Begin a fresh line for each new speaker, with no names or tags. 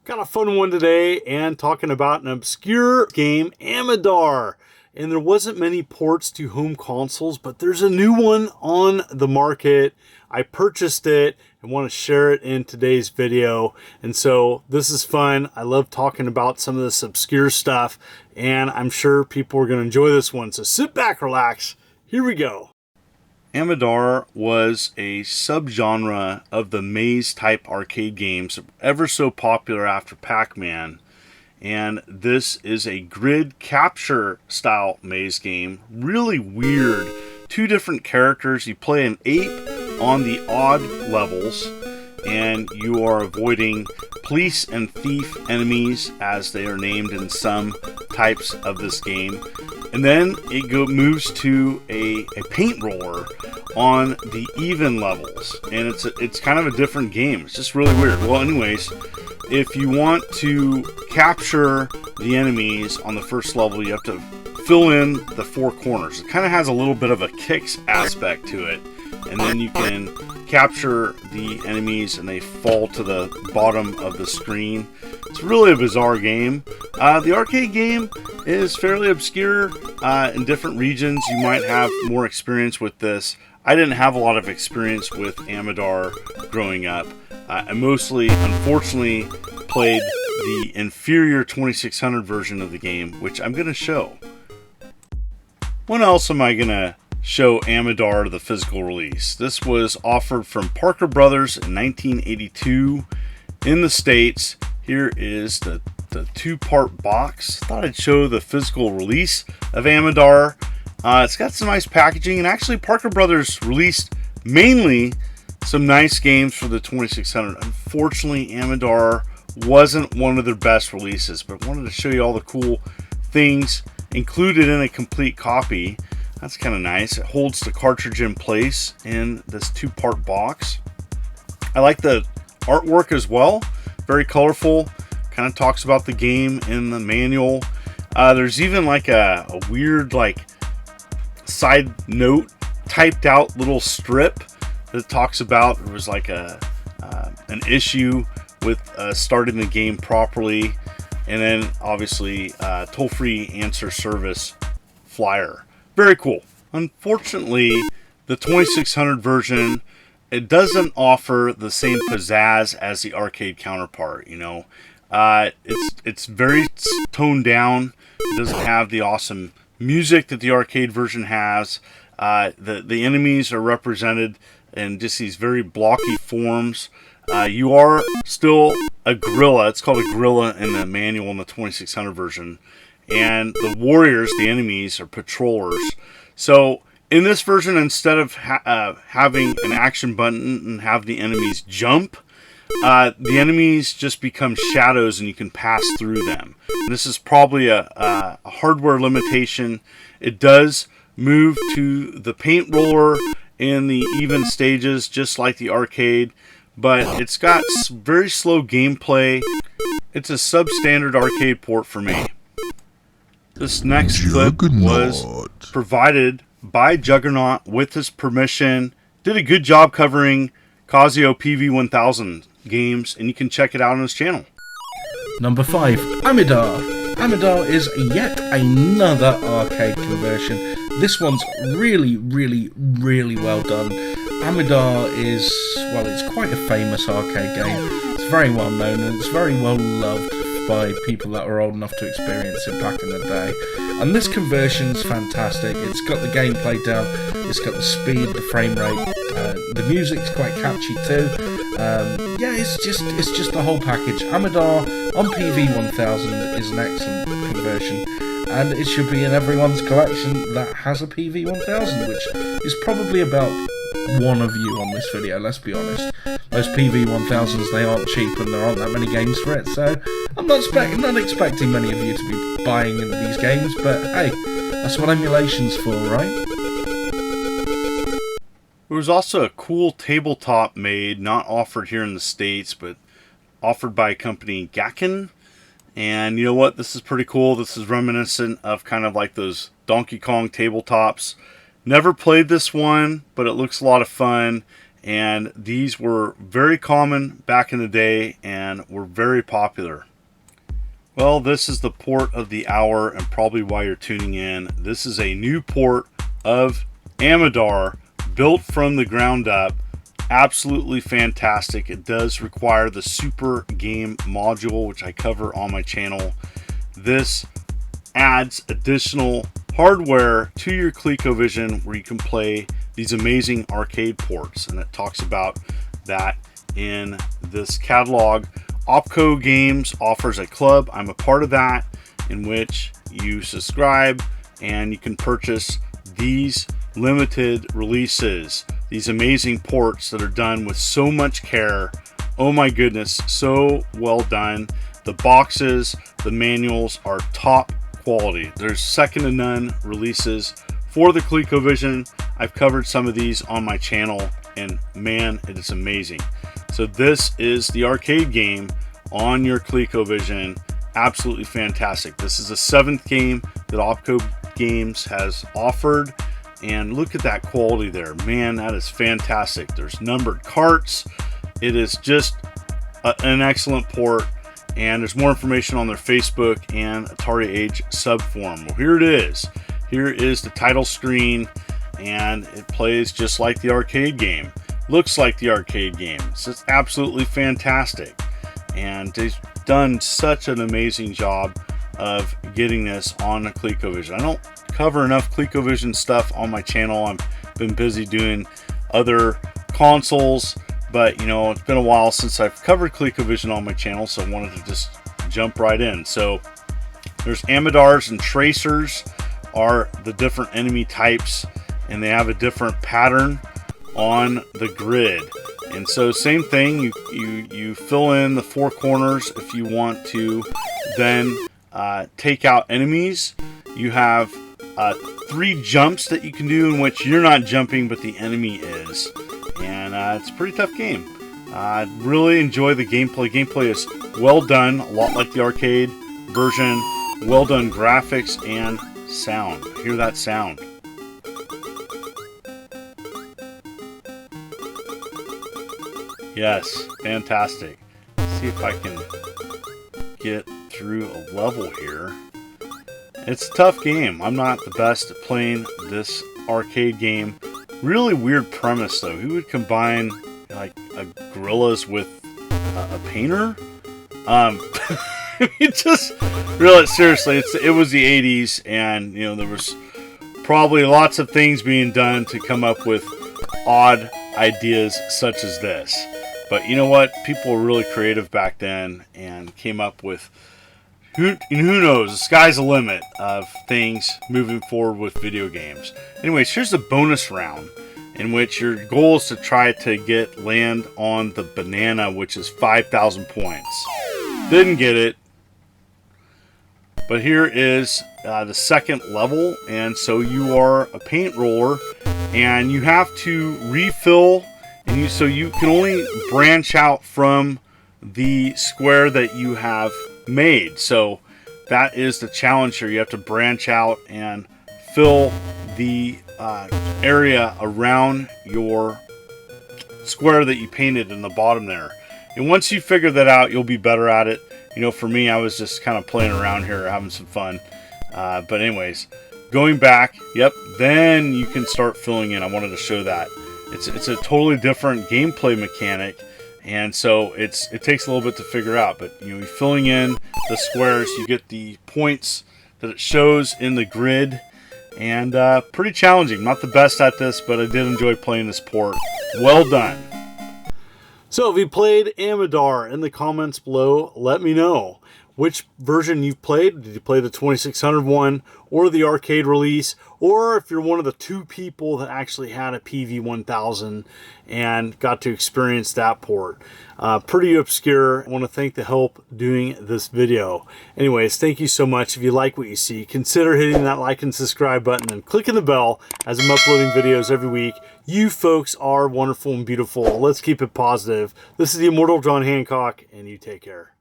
Got a fun one today and talking about an obscure game, Amidar. And there wasn't many ports to home consoles, but there's a new one on the market. I purchased it and want to share it in today's video. And so this is fun. I love talking about some of this obscure stuff, and I'm sure people are going to enjoy this one. So sit back, relax. Here we go. Amidar was a subgenre of the maze-type arcade games, ever so popular after Pac-Man. And this is a grid capture style maze game. Really weird. Two different characters. You play an ape on the odd levels, and you are avoiding police and thief enemies, as they are named in some types of this game. And then it moves to a paint roller on the even levels, and it's kind of a different game. It's just really weird. Well, anyways, if you want to capture the enemies on the first level, you have to fill in the four corners. It kind of has a little bit of a kicks aspect to it, and then you can capture the enemies and they fall to the bottom of the screen. It's really a bizarre game. The arcade game is fairly obscure. In different regions you might have more experience with this. I didn't have a lot of experience with Amidar growing up. I mostly, unfortunately, played the inferior 2600 version of the game, which I'm going to show. When else am I going to show Amidar, the physical release? This was offered from Parker Brothers in 1982 in the States. Here is the two-part box. Thought I'd show the physical release of Amidar. It's got some nice packaging, and actually Parker Brothers released mainly some nice games for the 2600. Unfortunately, Amidar wasn't one of their best releases, but I wanted to show you all the cool things included in a complete copy. That's kind of nice. It holds the cartridge in place in this two-part box. I like the artwork as well. Very colorful. Kind of talks about the game in the manual. There's even like a weird side note typed out little strip that talks about there was like an issue with starting the game properly, and then obviously toll-free answer service flyer. Very cool. Unfortunately, the 2600 version, it doesn't offer the same pizzazz as the arcade counterpart. It's very toned down. It doesn't have the awesome music that the arcade version has. The enemies are represented in just these very blocky forms. You are still a gorilla. It's called a gorilla in the manual in the 2600 version. And the warriors, the enemies, are patrollers. So in this version, instead of having an action button and have the enemies jump, the enemies just become shadows and you can pass through them. And this is probably a hardware limitation. It does move to the paint roller in the even stages, just like the arcade, but it's got very slow gameplay. It's a substandard arcade port for me. This next clip was provided by Juganawt with his permission. Did a good job covering Casio PV1000 games, and you can check it out on his channel.
Number 5, Amidar. Amidar is yet another arcade conversion. This one's really well done. Amidar is, well, it's quite a famous arcade game. It's very well known and it's very well loved by people that are old enough to experience it back in the day. And this conversion's fantastic. It's got the gameplay down, it's got the speed, the frame rate, the music's quite catchy too. Yeah, it's just the whole package. Amidar on PV1000 is an excellent conversion, and it should be in everyone's collection that has a PV1000, which is probably about one of you on this video, let's be honest. Those PV1000s, they aren't cheap and there aren't that many games for it, so I'm not expecting many of you to be buying into these games, but hey, that's what emulation's for, right?
There was also a cool tabletop made, not offered here in the States, but offered by a company, Gakken. And you know what? This is pretty cool. This is reminiscent of kind of like those Donkey Kong tabletops. Never played this one, but it looks a lot of fun. And these were very common back in the day and were very popular. Well, this is the port of the hour and probably why you're tuning in. This is a new port of Amidar, built from the ground up. Absolutely fantastic. It does require the Super Game module, which I cover on my channel. This adds additional hardware to your ColecoVision where you can play these amazing arcade ports, and it talks about that in this catalog. Opcode Games offers a club. I'm a part of that, in which you subscribe and you can purchase these limited releases, these amazing ports that are done with so much care. Oh my goodness, so well done. The boxes, the manuals are top quality. There's second to none releases for the ColecoVision. I've covered some of these on my channel, and man, it is amazing. So this is the arcade game on your ColecoVision. Absolutely fantastic. This is the 7th game that Opcode Games has offered, and look at that quality there. Man, that is fantastic. There's numbered carts. It is just an excellent port, and there's more information on their Facebook and Atariage subforum. Well, here it is. Here is the title screen, and it plays just like the arcade game. Looks like the arcade game. So it's absolutely fantastic, and they've done such an amazing job of getting this on the ColecoVision. I don't cover enough ColecoVision stuff on my channel. I've been busy doing other consoles, but you know, it's been a while since I've covered ColecoVision on my channel, so I wanted to just jump right in. So there's Amidars and Tracers are the different enemy types, and they have a different pattern on the grid. And so same thing, you fill in the 4 corners if you want to then take out enemies. You have 3 jumps that you can do in which you're not jumping but the enemy is, and it's a pretty tough game. I really enjoy the gameplay. Gameplay is well done, a lot like the arcade version. Well done graphics and sound. Hear that sound. Yes, fantastic. Let's see if I can get through a level here. It's a tough game. I'm not the best at playing this arcade game. Really weird premise though. Who would combine like gorillas with a painter? It just really, seriously, it was the 80s, and you know, there was probably lots of things being done to come up with odd ideas such as this. But you know what? People were really creative back then and came up with who knows, the sky's the limit of things moving forward with video games. Anyways, here's the bonus round, in which your goal is to try to land on the banana, which is 5,000 points. Didn't get it, but here is the second level, and so you are a paint roller, and you have to refill, and so you can only branch out from the square that you have made. So that is the challenge here. You have to branch out and fill the area around your square that you painted in the bottom there. And once you figure that out, you'll be better at it. You know, for me, I was just kind of playing around here, having some fun. But anyways, going back, yep, then you can start filling in. I wanted to show that. It's a totally different gameplay mechanic, and so it takes a little bit to figure out. But you know, you're filling in the squares, you get the points that it shows in the grid, and pretty challenging. Not the best at this, but I did enjoy playing this port. Well done. So if you played Amidar, in the comments below, let me know which version you've played. Did you play the 2600 one or the arcade release? Or if you're one of the 2 people that actually had a PV1000 and got to experience that port. Pretty obscure. I want to thank the help doing this video. Anyways, thank you so much. If you like what you see, consider hitting that like and subscribe button and clicking the bell as I'm uploading videos every week. You folks are wonderful and beautiful. Let's keep it positive. This is the Immortal John Hancock, and you take care.